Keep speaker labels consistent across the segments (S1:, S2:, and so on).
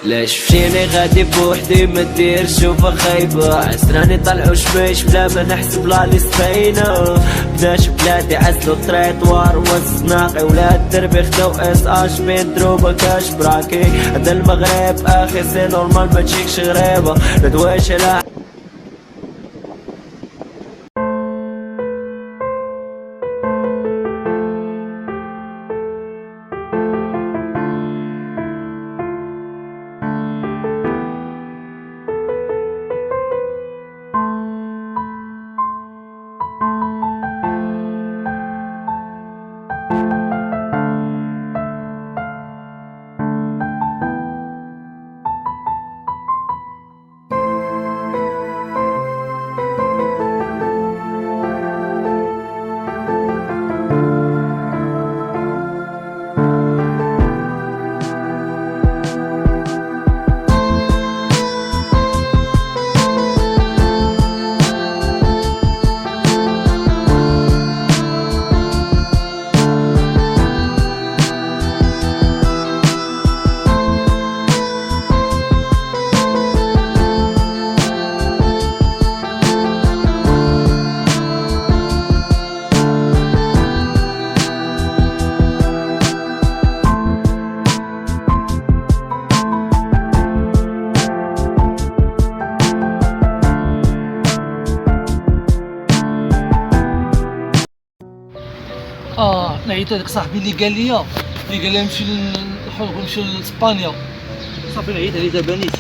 S1: ليش فيني غادي بوحدي ما دير شوفها خايبة عسراني طلعو شميش بلا ما نحسب لا لي سبينة بداش بلادي عزلو التريطوار والصناقي ولاد دربي خداو اس اش بين دروبة كاش براكي هدا المغرب اخي سي نورمال ما تجيكش غريبة ندواش لا
S2: نعيط هذاك صاحبي اللي قال لي نمشي للحروب ونمشي لاسبانيا. صافي نعيط عليه دابا نيت،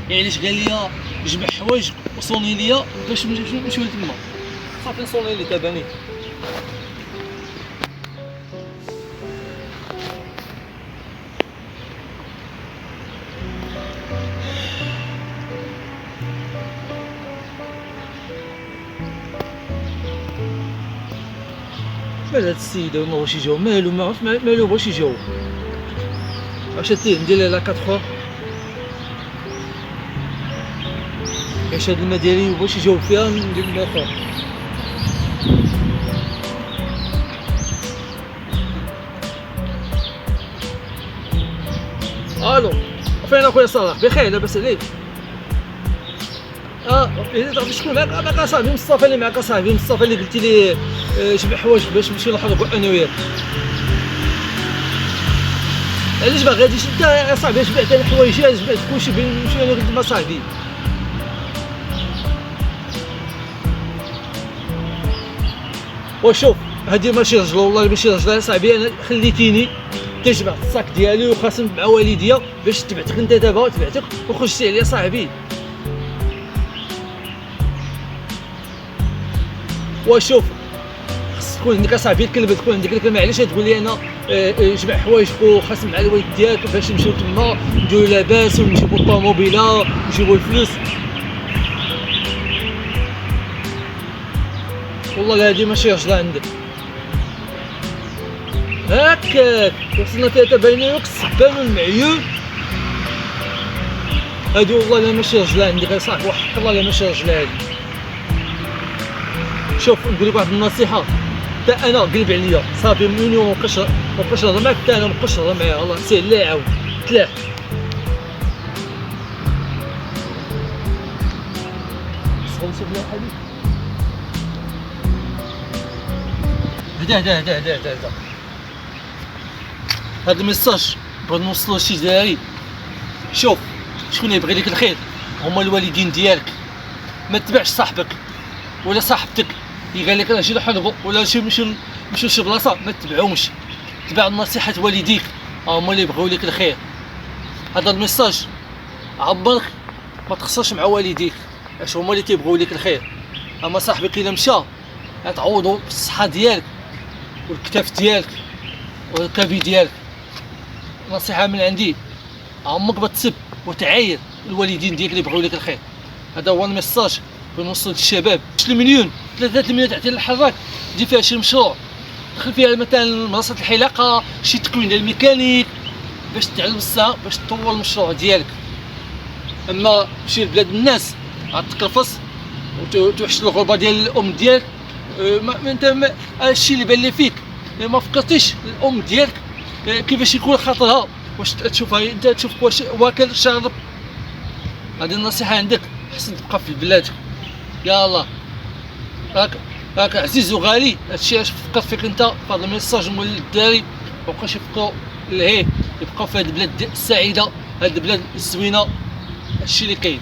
S2: يعني علاش قال لي جمع حوايج وصوني ليا باش نمشيو لتما. صافي نصوني ليه دابا نيت. مال هاد السيد ما واش يجاوب مالو، ما عرفت مالو واش يجاوب. واش هادي ندير لها لا 4 باش هاد الماء ديالي واش يجاوب فيها ندير الماء اخر. الو فين اخويا صالح؟ بخير لاباس عليك؟ تعرف شكون معاك؟ صاحبي مصطفى اللي معاك، صاحبي مصطفى اللي قلتي لي جمع حوايج باش نمشي نحضروا انا وياك. علاش ما غاديش انت يا صاحبي؟ جمعت انا حوايجي، جمعت كلشي بين نمشي انا ولد صاحبي. وشوف هادي ماشي رجله، والله ماشي رجله صاحبي. انا خليتيني تجمع الصاك ديالي وخاصم مع والديا باش تبعتك انت دابا، تبعتك وخرجتي عليا صاحبي. وشوف خص تكون عندك اصاحبي الكلمه، تكون عندك الكلمه. علاش تقول لي انا جمع حوايجك وخاصم مع الوالد ديالك باش نمشيو تما نديرو لاباس ونجيبو الطوموبيله ونجيبو الفلوس؟ والله هادي ماشي رجله عندك. هكاك وصلنا فيها باينه لك السبان والمعيون. هادي والله لا ماشي رجله عندك يا صاحبي، وحق الله لا ماشي رجله هادي. شوف نقول لك واحد النصيحه، حتى انا قلب عليا صافي من اليوم مابقاش نهضر معاك، حتى انا مابقاش نهضر معايا. الله سير لا يعاود تلاح. خلصوا بلا حبيبي. هدا هاد الميساج بغيت نوصلو لشي داري. شوف شكون يبغي لك الخير هما الوالدين ديالك. ما تبعش صاحبك ولا صاحبتك اللي قال لك راه شي نحضروا ولا شي نمشيو لشي بلاصه، ما تبعهمش. تبع نصيحه والديك، هما اللي يبغيو لك الخير. هذا الميساج عبرك ما تخسرش مع والديك، اش هما اللي تيبغيو لك الخير. اما صاحبك الا مشى غتعوضو بالصحه ديالك والكتاف ديالك والكافي ديالك. نصيحه من عندي، عمرك ما تسب وتعاير الوالدين ديالك اللي بغيو لك الخير. هذا هو الميساج بنوصل للشباب. 3 مليون 3 مليون تعطي للحراك، دير فيها شي مشروع، دخل فيها مثلا منصه الحلاقه، شي تكوين ديال الميكانيك باش تعلم الساعه باش تطور المشروع ديالك. اما تمشي لبلاد الناس غتكرفص وتوحش الغربه ديال الام ديالك. انت الشيء اللي بان لي فيك ما فكرتيش الام ديالك كيفاش يكون خاطرها واش تشوفها انت، تشوف واش واكل شارب. هذه النصيحه عندك، حسن تبقى في بلادك. يلا راك عزيز وغالي، هادشي علاش فكر فيك انت في هذا الميساج مول الداري. مابقاوش يفكروا لهيه، يبقاو في هاد البلاد السعيده، هاد البلاد الزوينه. هادشي اللي كاين.